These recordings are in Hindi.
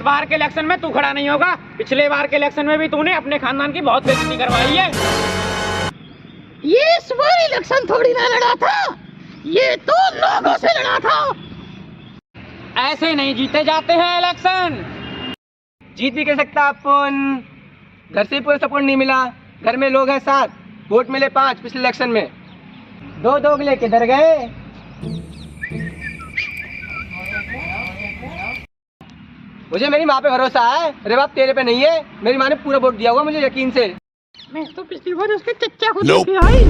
बार के इलेक्शन में तू खड़ा नहीं होगा। पिछले बार के इलेक्शन में भी तूने अपने खानदान की बहुत बेइज्जती करवाई है। ये इस बार इलेक्शन थोड़ी ना लड़ा था, ये तो लोगों से लड़ा था। ऐसे नहीं जीते जाते हैं इलेक्शन। जीत भी कर सकता अपन, घर से पूरा सपोर्ट नहीं मिला। घर में लोग हैं 7, वोट मिले 5 पिछले इलेक्शन में। 2 लेके किधर गए? मुझे मेरी माँ पे भरोसा है, अरे बाप तेरे पे नहीं है। मेरी माँ ने पूरा वोट दिया हुआ मुझे यकीन से। मैं तो पिछली बार उसके चच्चा को देख के आई।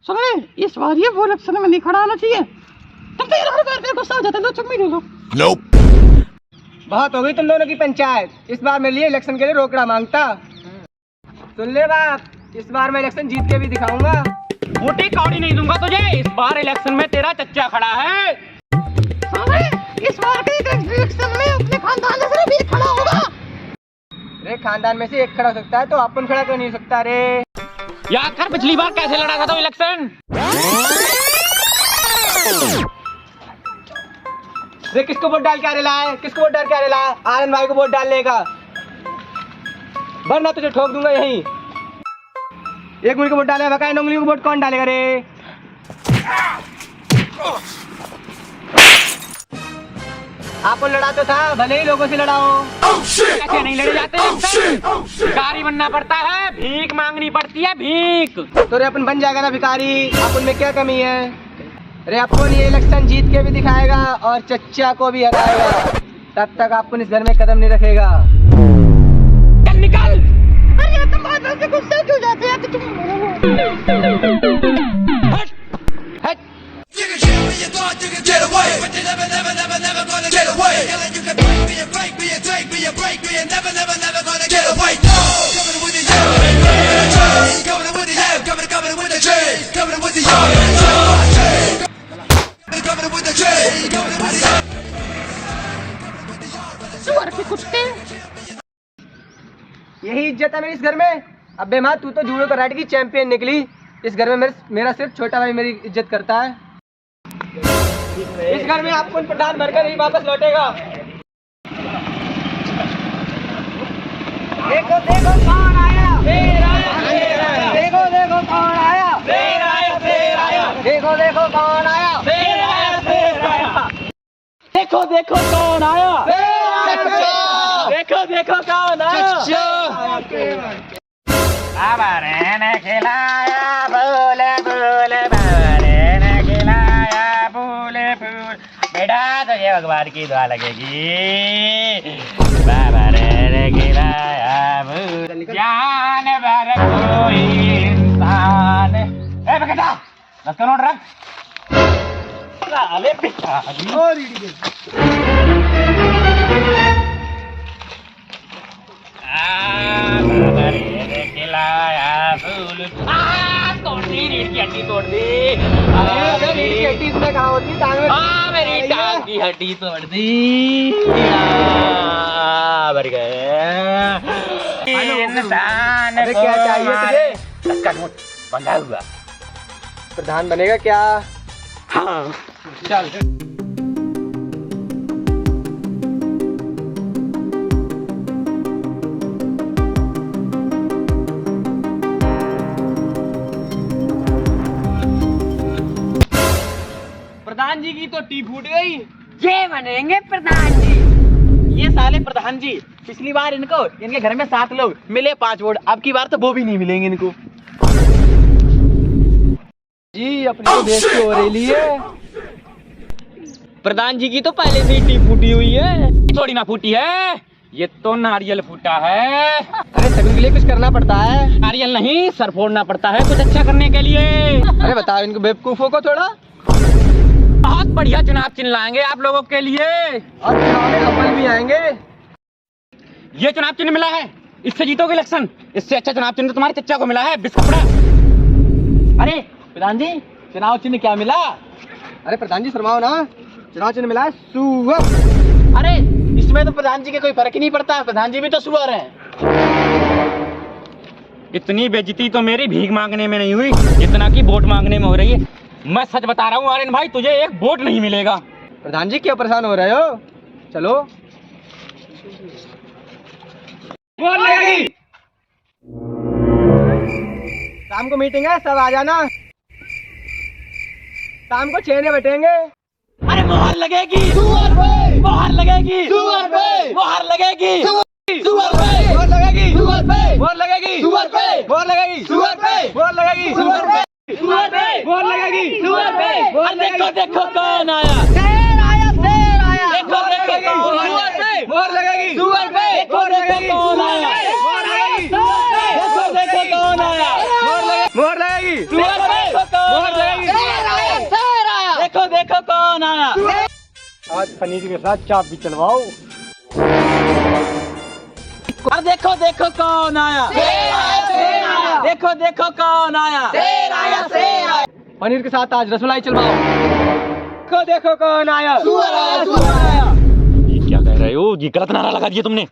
सुने, इस बार ये वो इलेक्शन में नहीं खड़ा होना चाहिए। तुम तो हर बार पे गुस्सा हो जाते, लो चुम्मी ले लो। बहुत हो गई तुम दोनों की पंचायत। इस बार मेरे लिए इलेक्शन के लिए रोकड़ा मांगता। सुन ले बाप, इस बार मैं इलेक्शन जीत के भी दिखाऊंगा। मोटी कौड़ी नहीं दूंगा तुझे। इस बार इलेक्शन में तेरा चच्चा खड़ा है। सुने, इस बार के इलेक्शन में अपने खानदान से सिर्फ एक खड़ा होगा। अरे खानदान में से एक खड़ा हो सकता है तो अपन खड़ा क्यों नहीं हो सकता? रे याद कर पिछली बार कैसे लड़ा था तो इलेक्शन। रे किसको वोट डाल के आ रहा है? किसको वोट डाल के आ रहा है? आनंद भाई को वोट डाल लेगा, वरना तुझे ठोक दूंगा यहीं। एक उंगली को वोट डालेगा, बकाया 9 उंगली को वोट कौन डालेगा रे? आपको लड़ा तो था, भले ही लोगों से लड़ाओ। ऐसे नहीं लड़े जाते इलेक्शन। भिखारी बनना पड़ता है, भीख मांगनी पड़ती है, भीख। तो रे अपन बन जाएगा ना भिखारी। अपन में क्या कमी है? अरे अपन ये इलेक्शन जीत के भी दिखाएगा और चच्चा को भी हराएगा। तब तक अपन इस घर में कदम नहीं रखेगा। चल निकल। अरे तुम बात से गुस्सा क्यों जाते हैं? तो हट हट। You can kill me, you thought you could get away, but you're never gonna get away. You can break me, take me, break me, and never gonna get away. No, coming with the J, coming with the F, coming with the J, coming with the R, coming with the J, coming with the R. सुअर के कुत्ते। यही इज्जत है मेरी इस घर में। अबे माँ, तू तो जूडो कराटे की चैंपियन निकली। इस घर में मेरा सिर्फ छोटा भाई मेरी इज्जत करता है। इस घर में आपको प्रधान बनकर नहीं वापस लौटेगा। देखो देखो कौन आया। देखो देखो कौन आया। देखो देखो कौन आया। देखो देखो कौन आया। देखो देखो कौन आया। बाबरे ने खिलाया बोले बोले, बाबरे ने खिलाया बोले बोले। बेटा तुझे भगवान की दुआ लगेगी। बाबरे ने खिलाया बोले, जान भर कोई इंसान। ए बेटा बस करो रख। साले भिखारी। तोड़ दी रीढ़ की हड्डी, तोड़ दी। रीढ़ की हड्डी इसमें कहाँ होती? टांग में। मेरी टांग की हड्डी तोड़ दी। मर गए इंसान। अरे क्या चाहिए तुझे? इसका नोट बंधा हुआ। प्रधान बनेगा क्या? हाँ चल। प्रधान जी की तो टी फूट गई। ये बनेंगे प्रधान जी। ये साले प्रधान जी, पिछली बार इनके घर में 7 लोग मिले 5 वोट, अब की बार तो वो भी नहीं मिलेंगे इनको। जी अपनी तो बेइज्जती हो रही है। प्रधान जी की तो पहले से ही टी फूटी हुई है। थोड़ी ना फूटी है, ये तो नारियल फूटा है। अरे सभी के लिए कुछ करना पड़ता है। नारियल नहीं, सर फोड़ना पड़ता है कुछ अच्छा करने के लिए। अरे बताओ इनको बेवकूफों को थोड़ा। बहुत बढ़िया चुनाव चिन्ह लाएंगे आप लोगों के लिए। और चुनाव में अपन भी आएंगे। ये चुनाव चिन्ह मिला है, इससे जीतोगे इलेक्शन। इससे अच्छा चुनाव चिन्ह तुम्हारे चच्चा को मिला है, बिस्कपड़ा। अरे प्रधान जी, चुनाव चिन्ह क्या मिला? अरे प्रधान जी शर्माओ ना, चुनाव चिन्ह मिला है सुअर। अरे इसमें तो प्रधान जी के कोई फर्क ही नहीं पड़ता, प्रधान जी भी तो सुअर हैं। इतनी बेइज्जती तो मेरी भीख मांगने में नहीं हुई जितना कि वोट मांगने में हो रही है। मैं सच बता रहा हूँ आर्यन भाई, तुझे एक वोट नहीं मिलेगा। प्रधान जी क्यों परेशान हो रहे हो? चलो मोहर लगेगी। शाम को मीटिंग है, सब आ जाना। शाम को 6 बैठेंगे। अरे मोहर लगेगी, मोहर लगेगी, मोहर लगेगी, मोहर लगेगी, मोहर लगेगी, मोहर लगेगी, मोहर लगेगी, मोहर लगेगी, मोहर लगेगी। अरे देखो देखो कौन आया, देखो देखो कौन आया, मोहर लगेगी, देखो देखो कौन आया, देखो देखो कौन आया, मोहर लगेगी, मोहर लगेगी, देखो देखो कौन आया। आज पनीर के साथ चाप भी चलवाओ। अरे देखो देखो कौन आया, देखो देखो कौन आया, पनीर के साथ आज रसमलाई चलवाओ। देखो देखो कौन आया, ये क्या कह रहे हो, ये गलत नारा लगा दिया तुमने।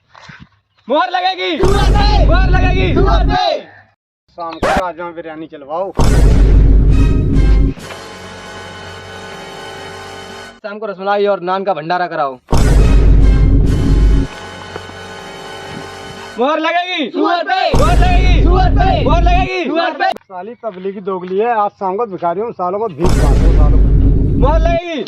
मोहर लगेगी, मोहर लगेगी। शाम को राजमा बिरयानी चलवाओ। शाम को रसमलाई और नान का भंडारा कराओ। मोहर लगेगी, मोहर लगेगी, मोहर लगेगी। साली तबलीगी दोगली है, आज शाम को भिखारियों सालों को भीख बांटो सालों को। मोहर लगेगी,